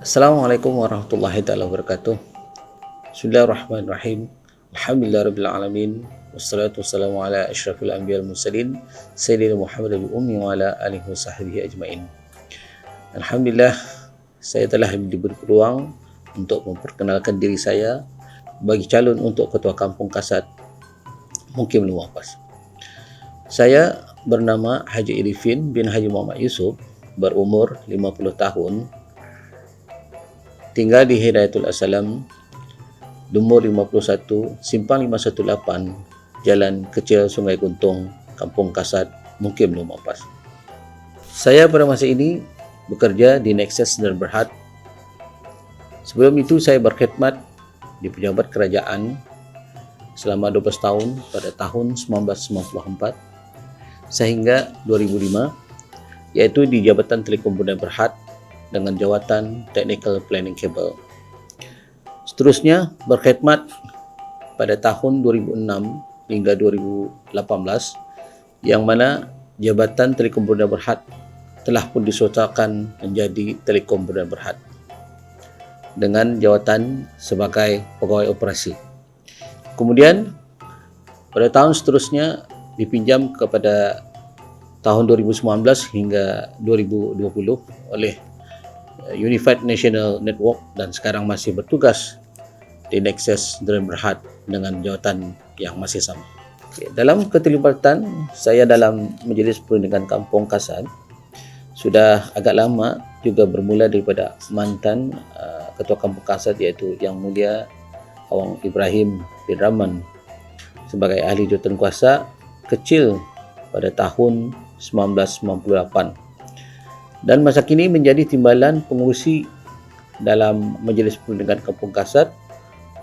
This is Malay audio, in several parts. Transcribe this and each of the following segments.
Assalamualaikum warahmatullahi taala wabarakatuh. Bismillahirrahmanirrahim. Alhamdulillahirabbil alamin. Wassalatu wassalamu ala asyrafil anbiya'il mursalin sayyidina Muhammad bin ummi wa ala alihi wasahbihi ajmain. Alhamdulillah, saya telah diberi peluang untuk memperkenalkan diri saya bagi calon untuk Ketua Kampung Kasat Mukim Lumapas. Saya bernama Haji Irifin bin Haji Muhammad Yusuf, berumur 50 tahun, tinggal di Hidayatul Assalam, Dumur 51, Simpang 518, Jalan Kecil Sungai Guntung, Kampung Kasat, Mukim Lumapas. Saya pada masa ini bekerja di Nexus dan Berhad. Sebelum itu saya berkhidmat di pejabat kerajaan selama 12 tahun pada tahun 1994 sehingga 2005, yaitu di Jabatan Telekom Bunda Berhad dengan jawatan Technical Planning Cable. Seterusnya berkhidmat pada tahun 2006 hingga 2018, yang mana Jabatan Telekom Bunda Berhad telah pun disotalkan menjadi Telekom Bunda Berhad dengan jawatan sebagai pegawai operasi. Kemudian pada tahun seterusnya dipinjam kepada tahun 2019 hingga 2020 oleh Unified National Network dan sekarang masih bertugas di Nexus dan Berhad dengan jawatan yang masih sama. Dalam keterlibatan saya dalam Majlis Perundingan Kampung Kasat sudah agak lama, juga bermula daripada mantan Ketua Kampung Kasat iaitu Yang Mulia Awang Ibrahim bin Rahman sebagai ahli jurutankuasa kecil pada tahun 1998. Dan masa kini menjadi timbalan pengurusi dalam Majlis Perundingan Kampung Kasat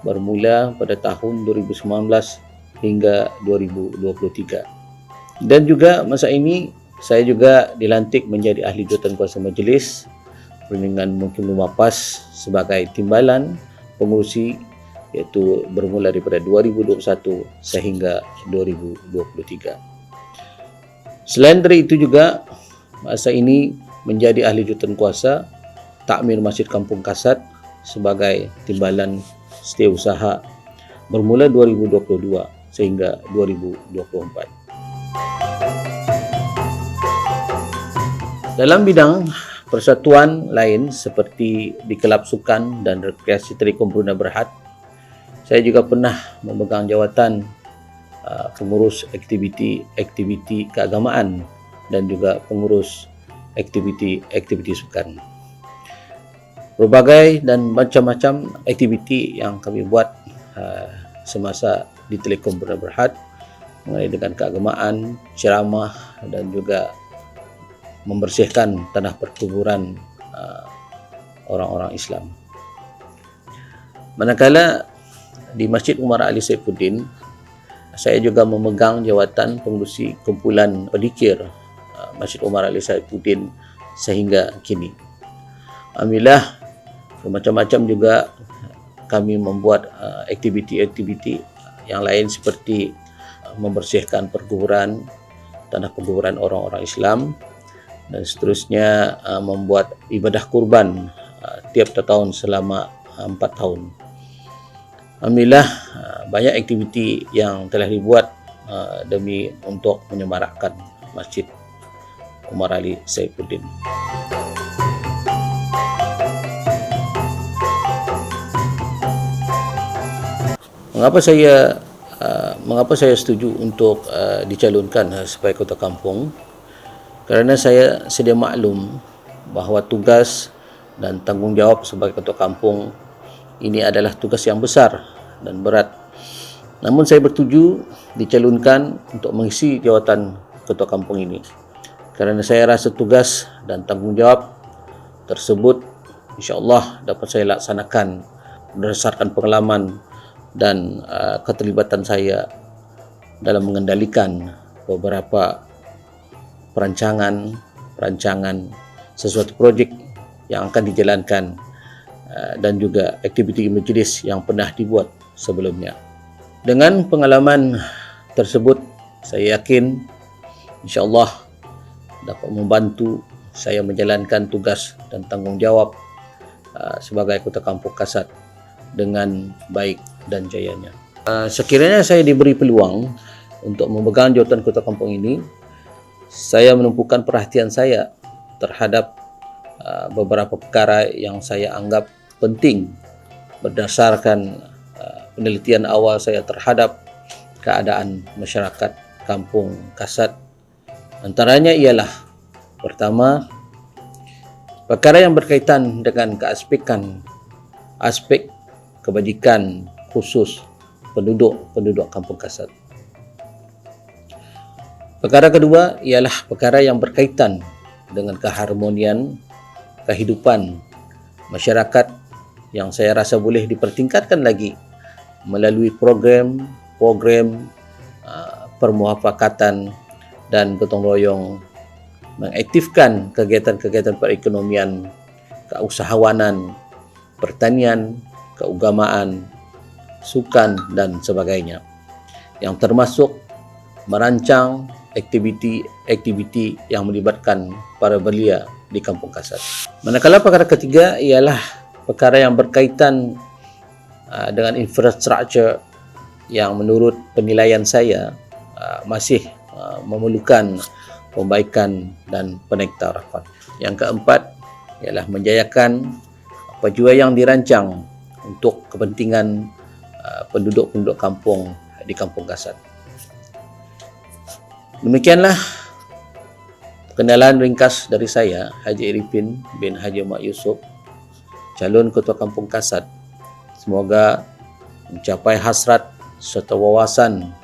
bermula pada tahun 2019 hingga 2023. Dan juga masa ini saya juga dilantik menjadi ahli jurutankuasa Majlis Perundingan Mukim Lumapas sebagai timbalan pengurusi, iaitu bermula daripada 2021 sehingga 2023. Selain dari itu juga masa ini menjadi ahli jurutankuasa Takmir Masjid Kampung Kasat sebagai timbalan setiausaha bermula 2022 sehingga 2024. Dalam bidang persatuan lain seperti di Kelab Sukan dan Rekreasi Telekom Bunda Berhad, saya juga pernah memegang jawatan pengurus aktiviti keagamaan dan juga pengurus aktiviti sukan. Berbagai dan macam-macam aktiviti yang kami buat semasa di Telekom Bunda Berhad mengenai dengan keagamaan, ceramah dan juga membersihkan tanah perkuburan orang-orang Islam. Manakala di Masjid Umar Ali Saifuddin, saya juga memegang jawatan pengurusi kumpulan odikir Masjid Umar Ali Saifuddin sehingga kini. Alhamdulillah, macam-macam juga kami membuat aktiviti-aktiviti yang lain seperti membersihkan perkuburan, tanah perkuburan orang-orang Islam, dan seterusnya membuat ibadah kurban tiap tahun selama 4 tahun. Alhamdulillah, banyak aktiviti yang telah dibuat demi untuk menyemarakkan Masjid Umar Ali Saifuddin. Mengapa saya setuju untuk dicalonkan sebagai ketua kampung? Kerana saya sedia maklum bahawa tugas dan tanggungjawab sebagai ketua kampung ini adalah tugas yang besar dan berat. Namun saya bertuju dicalonkan untuk mengisi jawatan ketua kampung ini kerana saya rasa tugas dan tanggungjawab tersebut insya-Allah dapat saya laksanakan berdasarkan pengalaman dan keterlibatan saya dalam mengendalikan beberapa perancangan sesuatu projek yang akan dijalankan dan juga aktiviti majlis yang pernah dibuat sebelumnya. Dengan pengalaman tersebut, saya yakin insya-Allah dapat membantu saya menjalankan tugas dan tanggungjawab sebagai Kota Kampung Kasat dengan baik dan jayanya. Sekiranya saya diberi peluang untuk memegang jawatan Kota Kampung ini, saya menumpukan perhatian saya terhadap beberapa perkara yang saya anggap penting berdasarkan penelitian awal saya terhadap keadaan masyarakat Kampung Kasat. Antaranya ialah, pertama, perkara yang berkaitan dengan aspek kebajikan khusus penduduk Kampung Kasat. Perkara kedua ialah perkara yang berkaitan dengan keharmonian kehidupan masyarakat yang saya rasa boleh dipertingkatkan lagi melalui program permuafakatan dan gotong royong, mengaktifkan kegiatan-kegiatan perekonomian, keusahawanan, pertanian, keagamaan, sukan dan sebagainya, yang termasuk merancang aktiviti yang melibatkan para belia di Kampung Kasat. Manakala perkara ketiga ialah perkara yang berkaitan dengan infrastruktur yang menurut penilaian saya masih memerlukan pembaikan dan penektarafan. Yang keempat ialah menjayakan apa jua yang dirancang untuk kepentingan penduduk-penduduk kampung di Kampung Kasat. Demikianlah perkenalan ringkas dari saya, Haji Arifin bin Haji Mak Yusof, calon Ketua Kampung Kasat. Semoga mencapai hasrat serta wawasan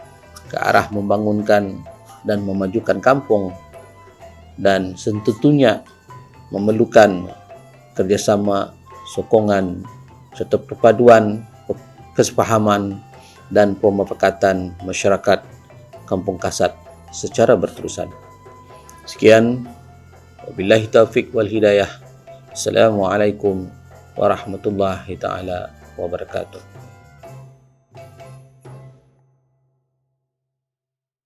ke arah membangunkan dan memajukan kampung, dan tentunya memerlukan kerjasama, sokongan serta perpaduan, kesepahaman dan pemufakatan masyarakat Kampung Kasat secara berterusan. Sekian, wabillahi taufiq wal hidayah. Assalamualaikum warahmatullahi taala wabarakatuh.